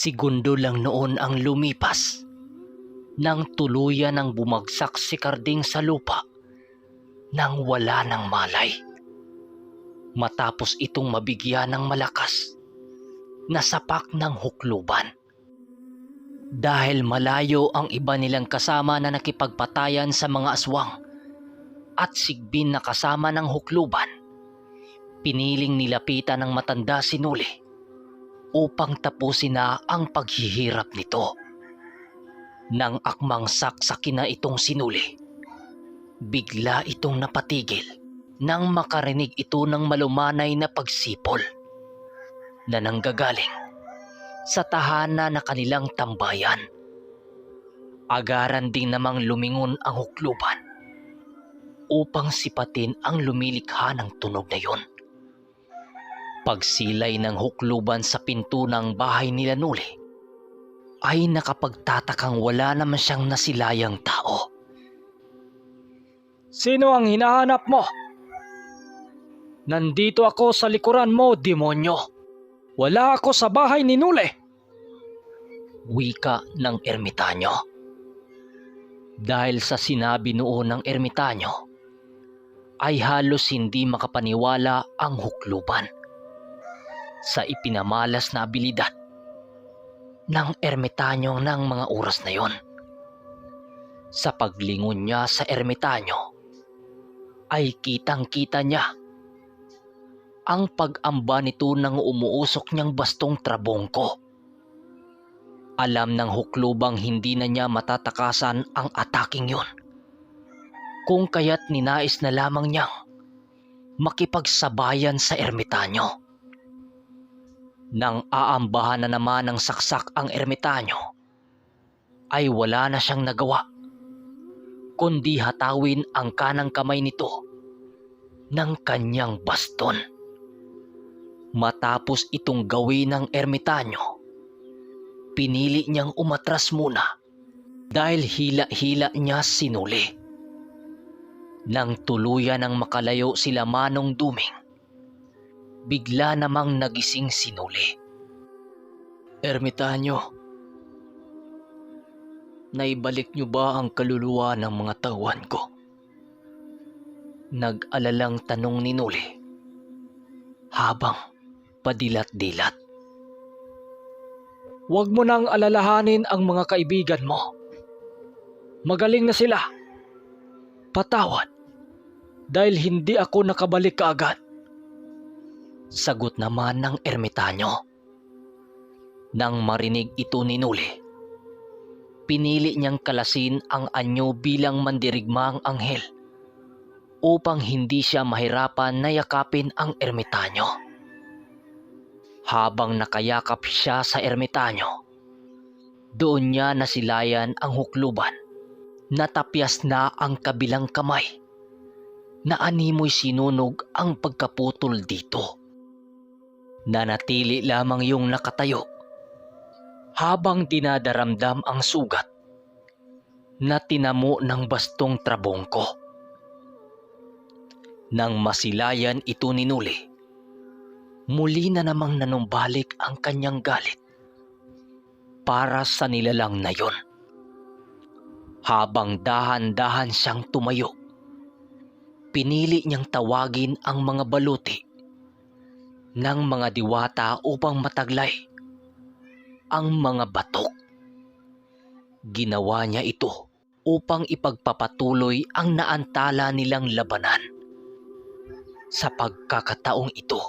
Segundo lang noon ang lumipas nang tuluyan ng bumagsak si Karding sa lupa nang wala ng malay. Matapos itong mabigyan ng malakas na sapak ng hukluban. Dahil malayo ang iba nilang kasama na nakipagpatayan sa mga aswang at sigbin na kasama ng hukluban, piniling nilapitan ng matanda si Nuli upang tapusin na ang paghihirap nito. Nang akmang saksakin na itong sinuli, bigla itong napatigil nang makarinig ito ng malumanay na pagsipol na nanggagaling sa tahanan na kanilang tambayan. Agaran din namang lumingon ang hukluban upang sipatin ang lumilikha ng tunog na yon. Pagsilay ng hukluban sa pinto ng bahay nila Nuli, ay nakapagtatakang wala naman siyang nasilayang tao. Sino ang hinahanap mo? Nandito ako sa likuran mo, demonyo. Wala ako sa bahay ni Nuli. Wika ng ermitanyo. Dahil sa sinabi noon ng ermitanyo, ay halos hindi makapaniwala ang hukluban sa ipinamalas na abilidad ng ermitanyo ng mga oras na yon. Sa paglingon niya sa ermitanyo, ay kitang-kita niya ang pag-amba nito ng umuusok niyang bastong trabongko. Alam ng huklubang hindi na niya matatakasan ang ataking yun, kung kaya't ninais na lamang niyang makipagsabayan sa ermitanyo. Nang aambahan na naman ng saksak ang ermitanyo, ay wala na siyang nagawa kundi hatawin ang kanang kamay nito ng kanyang baston. Matapos itong gawin ng ermitanyo, pinili niyang umatras muna dahil hila-hila niya si Nuli. Nang tuluyan ng makalayo sila Manong Duming, bigla namang nagising si Nuli. Ermitanyo, naibalik niyo ba ang kaluluwa ng mga tauhan ko? Nag-alalang tanong ni Nuli habang padilat-dilat. Huwag mo nang alalahanin ang mga kaibigan mo. Magaling na sila. Patawad dahil hindi ako nakabalik kaagad. Sagot naman ng ermitanyo. Nang marinig ito ni Nuli, pinili niyang kalasin ang anyo bilang mandirigmang anghel upang hindi siya mahirapan na yakapin ang ermitanyo. Habang nakayakap siya sa ermitanyo, doon niya nasilayan ang hukluban. Natapyas na ang kabilang kamay na animoy sinunog ang pagkaputol dito. Nanatili lamang yung nakatayo habang dinadaramdam ang sugat na tinamo ng bastong trabongko. Nang masilayan ito ni Nuli, muli na namang nanumbalik ang kanyang galit para sa nilalang na yon. Habang dahan-dahan siyang tumayo, pinili niyang tawagin ang mga baluti ng mga diwata upang mataglay ang mga batok. Ginawa niya ito upang ipagpapatuloy ang naantala nilang labanan. Sa pagkakataong ito,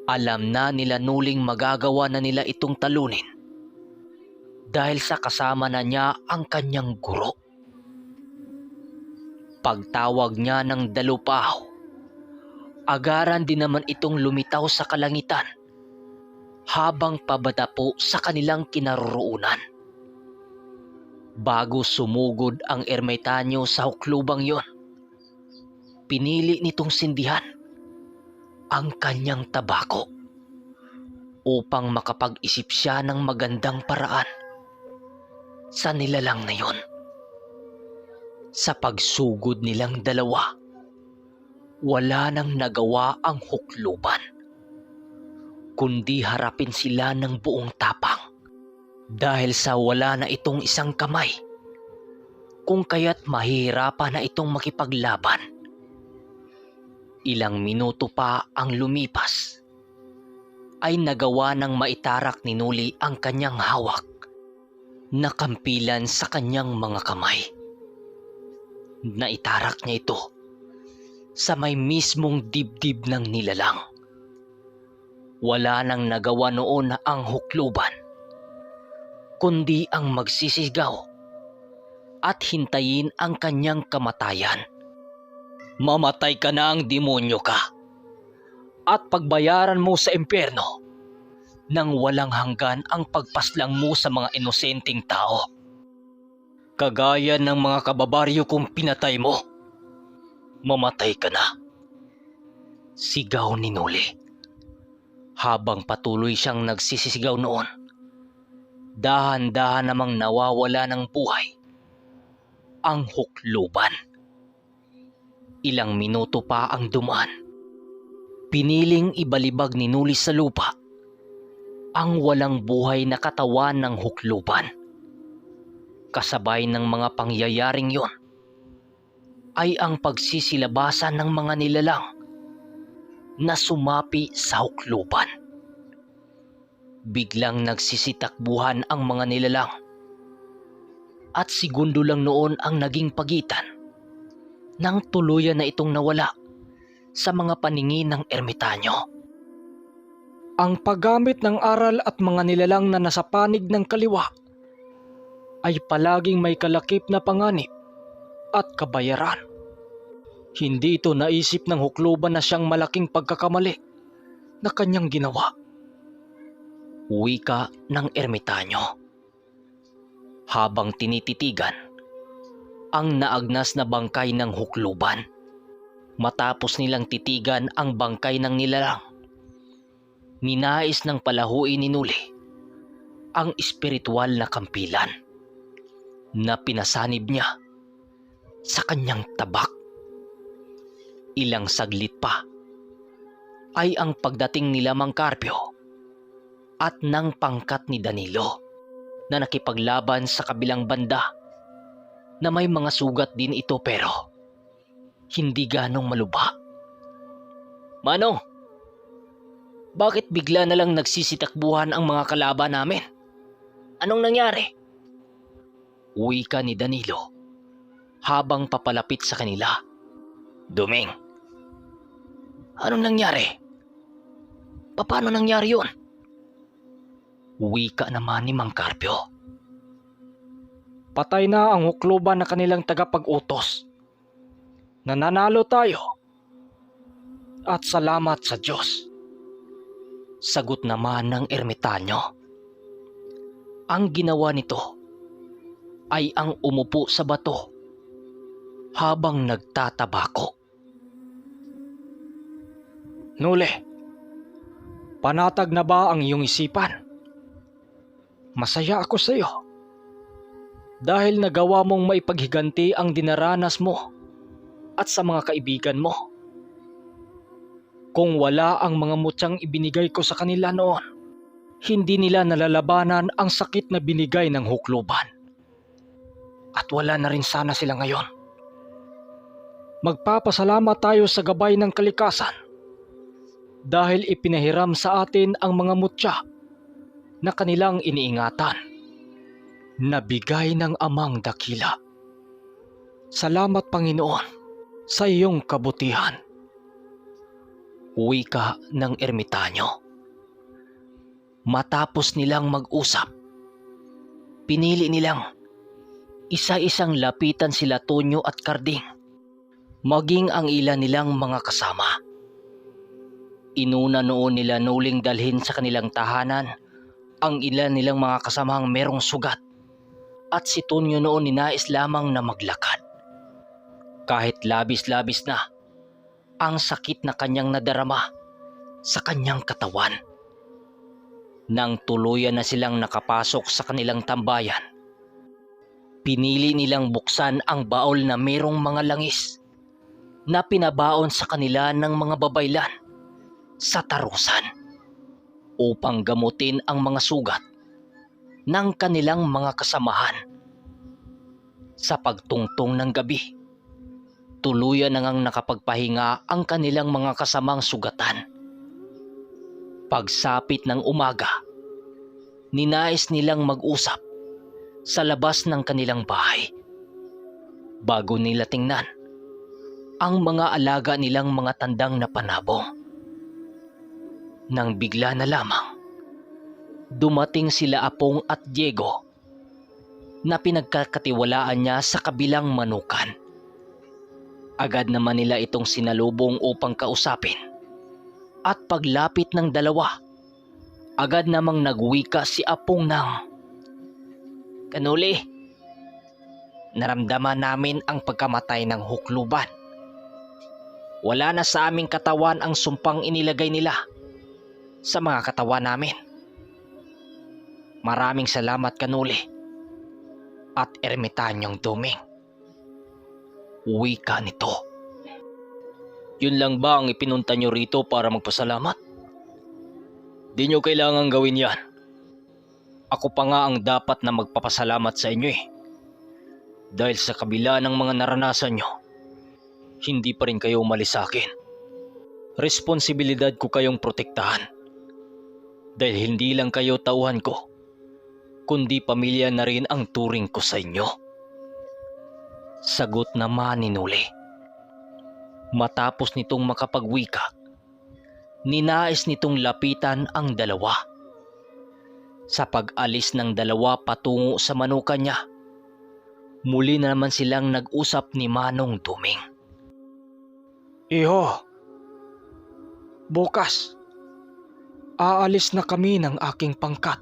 alam na nila Nuling magagawa na nila itong talunin dahil sa kasama na niya ang kanyang guro. Pagtawag niya ng dalupaw, agaran din naman itong lumitaw sa kalangitan habang pabadapo sa kanilang kinaroroonan. Bago sumugod ang ermitanyo sa huklubang yon, pinili nitong sindihan ang kanyang tabako upang makapag-isip siya ng magandang paraan sa nilalang na yon. Sa pagsugod nilang dalawa, wala nang nagawa ang hukluban, kundi harapin sila ng buong tapang. dahil sa wala na itong isang kamay, kung kaya't mahihirapan na itong makipaglaban. Ilang minuto pa ang lumipas ay nagawa ng maitarak ni Nuli ang kanyang hawak na kampilan sa kanyang mga kamay. Naitarak niya ito sa may mismong dibdib ng nilalang. Wala nang nagawa noon ang hukluban, kundi ang magsisigaw at hintayin ang kanyang kamatayan. Mamatay ka na ang demonyo ka, at pagbayaran mo sa impyerno nang walang hanggan ang pagpaslang mo sa mga inosenteng tao. Kagaya ng mga kababaryo kong pinatay mo, mamatay ka na. Sigaw ni Nuli. Habang patuloy siyang nagsisisigaw noon, dahan-dahan namang nawawala ng buhay ang hukluban. Ilang minuto pa ang dumaan. Piniling ibalibag ni Nuli sa lupa ang walang buhay na katawan ng hukluban. Kasabay ng mga pangyayaring yon ay ang pagsisilabasan ng mga nilalang na sumapi sa hukluban. Biglang nagsisitakbuhan ang mga nilalang at segundo lang noon ang naging pagitan nang tuluyan na itong nawala sa mga paningin ng ermitanyo. Ang paggamit ng aral at mga nilalang na nasa panig ng kaliwa ay palaging may kalakip na panganib at kabayaran. Hindi ito naisip ng hukluban na siyang malaking pagkakamali na kanyang ginawa. Wika ng ermitanyo habang tinititigan ang naagnas na bangkay ng hukluban. Matapos nilang titigan ang bangkay ng nilalang, ninais ng palahuin ni Nuli ang espiritual na kampilan na pinasanib niya sa kanyang tabak. Ilang saglit pa ay ang pagdating nila Mang Carpio at ng pangkat ni Danilo na nakipaglaban sa kabilang banda na may mga sugat din ito pero hindi ganong malubha. Manong, bakit bigla na lang nagsisitakbuhan ang mga kalaban namin? Anong nangyari? Wika ni Danilo habang papalapit sa kanila. Duming, anong nangyari? Paano nangyari yun? Wika naman ni Mang Carpio. Patay na ang hukluban na kanilang tagapag-utos. Nananalo tayo. At salamat sa Diyos. Sagot naman ng ermitanyo. Ang ginawa nito ay ang umupo sa bato habang nagtatabako. Nuli, panatag na ba ang iyong isipan? Masaya ako sa iyo dahil nagawa mong maipaghiganti ang dinaranas mo at sa mga kaibigan mo. Kung wala ang mga mutyang ibinigay ko sa kanila noon, hindi nila nalalabanan ang sakit na binigay ng hukluban. At wala na rin sana sila ngayon. Magpapasalamat tayo sa gabay ng kalikasan dahil ipinahiram sa atin ang mga mutya na kanilang iniingatan na bigay ng Amang Dakila. Salamat Panginoon sa iyong kabutihan. Wika ng ermitanyo. Matapos nilang mag-usap, pinili nilang isa-isang lapitan sila Tonyo at Karding, maging ang ilan nilang mga kasama. Inuna noon nila Nuling dalhin sa kanilang tahanan ang ilan nilang mga kasamang merong sugat at si Tonyo noon ninais lamang na maglakad. Kahit labis-labis na ang sakit na kanyang nadarama sa kanyang katawan. Nang tuluyan na silang nakapasok sa kanilang tambayan, pinili nilang buksan ang baol na merong mga langis na pinabaon sa kanila ng mga babaylan sa tarusan upang gamutin ang mga sugat ng kanilang mga kasamahan. Sa pagtungtong ng gabi, tuluyan na ngang nakapagpahinga ang kanilang mga kasamang sugatan. Pagsapit ng umaga, ninais nilang mag-usap sa labas ng kanilang bahay. Bago nila tingnan ang mga alaga nilang mga tandang na panabong. Nang bigla na lamang, dumating sila Apong at Diego na pinagkakatiwalaan niya sa kabilang manukan. Agad naman nila itong sinalubong upang kausapin. At paglapit ng dalawa, agad namang nagwika si Apong ng, "Kanuli, naramdaman namin ang pagkamatay ng hukluban. Wala na sa aming katawan ang sumpang inilagay nila sa mga katawan namin. Maraming salamat, Kanuli at Ermitanyong Duming." Wika nito. "Yun lang ba ang ipinunta nyo rito para magpasalamat? Di nyo kailangang gawin yan. Ako pa nga ang dapat na magpapasalamat sa inyo eh. Dahil sa kabila ng mga naranasan nyo, hindi pa rin kayo umalis sa akin. Responsibilidad ko kayong protektahan. Dahil hindi lang kayo tauhan ko, kundi pamilya na rin ang turing ko sa inyo." Sagot naman ni Nuli. Matapos nitong makapagwika, ninais nitong lapitan ang dalawa. Sa pag-alis ng dalawa patungo sa manukan niya, muli na naman silang nag-usap ni Manong Duming. Iho, bukas, aalis na kami ng aking pangkat.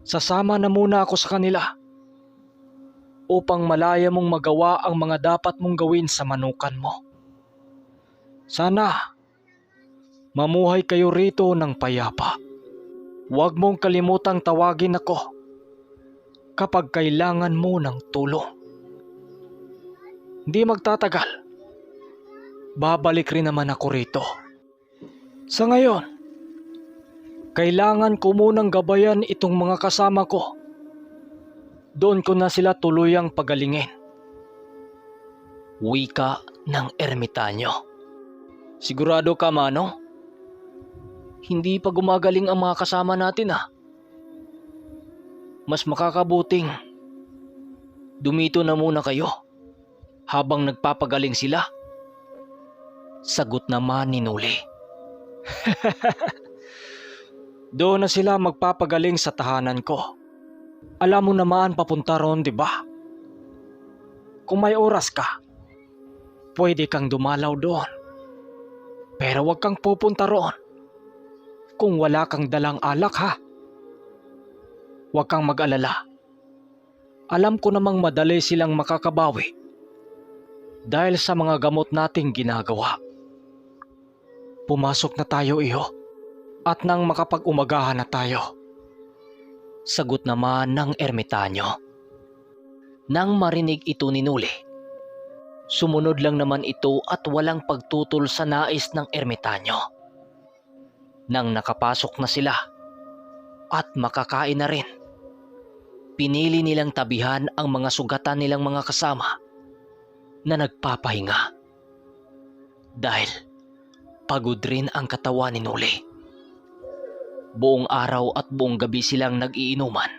Sasama na muna ako sa kanila upang malaya mong magawa ang mga dapat mong gawin sa manukan mo. Sana mamuhay kayo rito ng payapa. Huwag mong kalimutang tawagin ako kapag kailangan mo ng tulong. Hindi magtatagal, babalik rin naman ako rito. Sa ngayon, kailangan ko munang gabayan itong mga kasama ko. Doon ko na sila tuluyang pagalingin. Wika ng Ermitanyo. Sigurado ka, Manong? Hindi pa gumagaling ang mga kasama natin ah. Mas makakabuting dumito na muna kayo habang nagpapagaling sila. Sagot naman ni Nuli. Doon na sila magpapagaling sa tahanan ko. Alam mo naman papunta ron, di ba? Kung may oras ka, pwede kang dumalaw doon. Pero wag kang pupunta roon kung wala kang dalang alak ha. Huwag kang mag-alala. Alam ko namang madali silang makakabawi dahil sa mga gamot nating ginagawa. Pumasok na tayo, iho, at nang makapag-umagahan na tayo. Sagot naman ng Ermitanyo. Nang marinig ito ni Nuli, sumunod lang naman ito at walang pagtutol sa nais ng Ermitanyo. Nang nakapasok na sila at makakain na rin, pinili nilang tabihan ang mga sugatan nilang mga kasama na nagpapahinga. Dahil pagod rin ang katawan ni Nuli. Buong araw at buong gabi silang nag-iinuman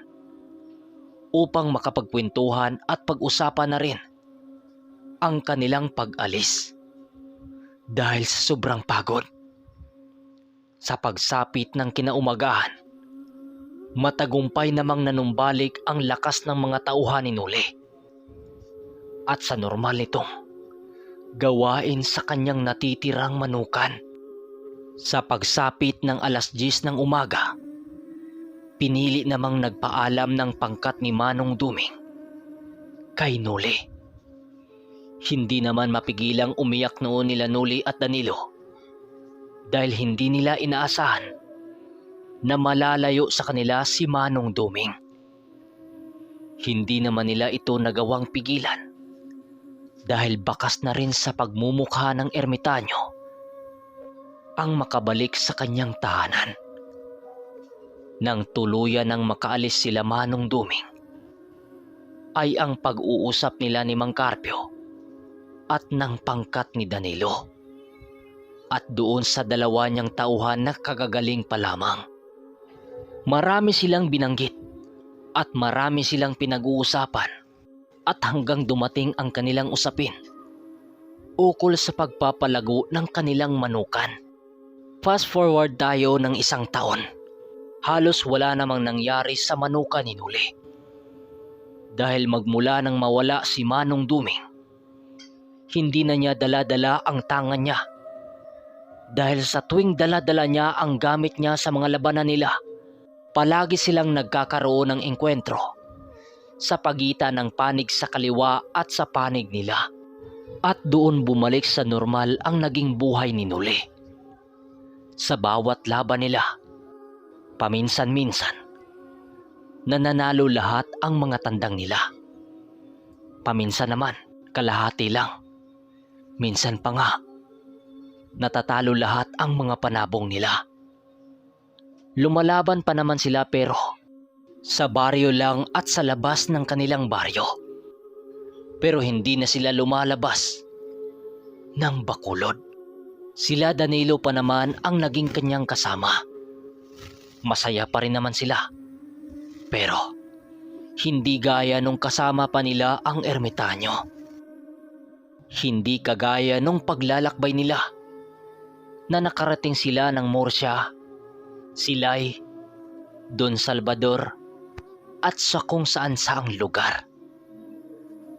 upang makapagkwentuhan at pag-usapan na rin ang kanilang pag-alis. Dahil sa sobrang pagod, sa pagsapit ng kinaumagahan, matagumpay namang nanumbalik ang lakas ng mga tauhan ni Nuli. At sa normal nitong gawain sa kanyang natitirang manukan, sa pagsapit ng 10:00 ng umaga, pinili namang nagpaalam ng pangkat ni Manong Duming kay Nuli. Hindi naman mapigilang umiyak noon nila Nuli at Danilo dahil hindi nila inaasahan na malalayo sa kanila si Manong Duming. Hindi naman nila ito nagawang pigilan dahil bakas na rin sa pagmumukha ng Ermitanyo ang makabalik sa kanyang tahanan. Nang tuluyan ng makaalis sila Manong Duming, ay ang pag-uusap nila ni Mang Carpio at ng pangkat ni Danilo. At doon sa dalawa niyang tauhan na kagagaling pa lamang. Marami silang binanggit at marami silang pinag-uusapan at hanggang dumating ang kanilang usapin ukol sa pagpapalago ng kanilang manukan. Fast forward tayo ng 1 taon. Halos wala namang nangyari sa manukan ni Nuli. Dahil magmula nang mawala si Manong Duming, hindi na niya dala-dala ang tangan niya. Dahil sa tuwing dala-dala niya ang gamit niya sa mga labanan nila, palagi silang nagkakaroon ng engkwentro sa pagitan ng panig sa kaliwa at sa panig nila. At doon bumalik sa normal ang naging buhay ni Nuli. Sa bawat laban nila, paminsan-minsan, nananalo lahat ang mga tandang nila. Paminsan naman, kalahati lang. Minsan pa nga, natatalo lahat ang mga panabong nila. Lumalaban pa naman sila pero sa baryo lang at sa labas ng kanilang baryo. Pero hindi na sila lumalabas ng Bacolod. Sila Danilo pa naman ang naging kanyang kasama. Masaya pa rin naman sila. Pero hindi gaya nung kasama pa nila ang ermitanyo. Hindi kagaya nung paglalakbay nila na nakarating sila ng Murcia, Silay, Don Salvador at sa kung saan saang lugar.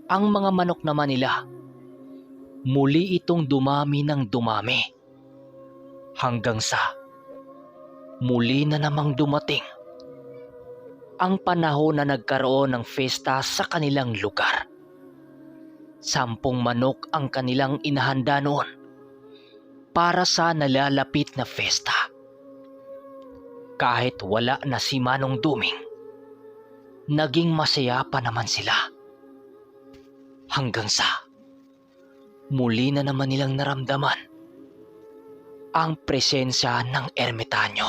Ang mga manok naman nila, muli itong dumami ng dumami hanggang sa muli na namang dumating ang panahon na nagkaroon ng festa sa kanilang lugar. 10 manok ang kanilang inahanda noon para sa nalalapit na festa. Kahit wala na si Manong Duming, naging masaya pa naman sila. Hanggang sa muli na naman nilang naramdaman ang presensya ng ermitanyo.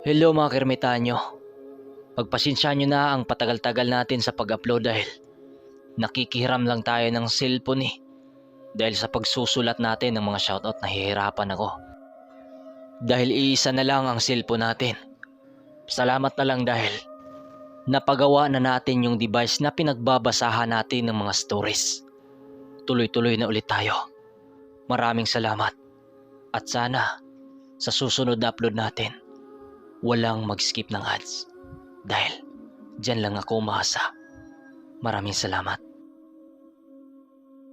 Hello mga ermitanyo. Pagpasensya nyo na ang patagal-tagal natin sa pag-upload dahil nakikihiram lang tayo ng cellphone dahil sa pagsusulat natin ng mga shoutout nahihirapan ako. Dahil iisa na lang ang cellphone natin. Salamat na lang dahil napagawa na natin yung device na pinagbabasahan natin ng mga stories. Tuloy-tuloy na ulit tayo. Maraming salamat. At sana sa susunod na upload natin, walang mag-skip ng ads. Dahil dyan lang ako umasa. Maraming salamat.